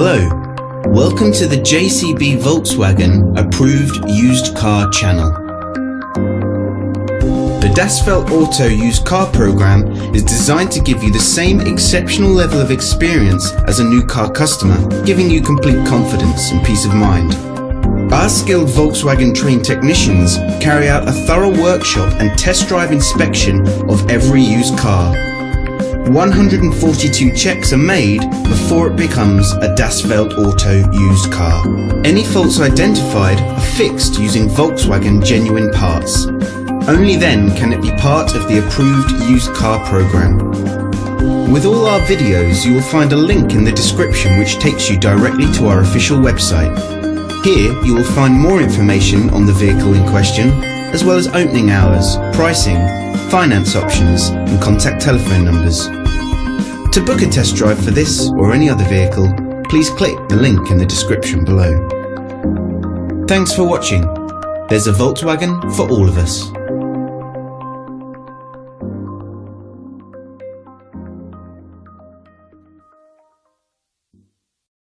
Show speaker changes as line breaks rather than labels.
Hello, welcome to the JCB Volkswagen Approved Used Car channel. The Das Feld Auto Used Car program is designed to give you the same exceptional level of experience as a new car customer, giving you complete confidence and peace of mind. Our skilled Volkswagen trained technicians carry out a thorough workshop and test drive inspection of every used car. 142 checks are made before it becomes a Das Feld Auto used car. Any faults identified are fixed using Volkswagen genuine parts. Only then can it be part of the approved used car program. With all our videos, you will find a link in the description which takes you directly to our official website. Here you will find more information on the vehicle in question, as well as opening hours, pricing, finance options and contact telephone numbers. To book a test drive for this or any other vehicle, please click the link in the description below. Thanks for watching. There's a Volkswagen for all of us.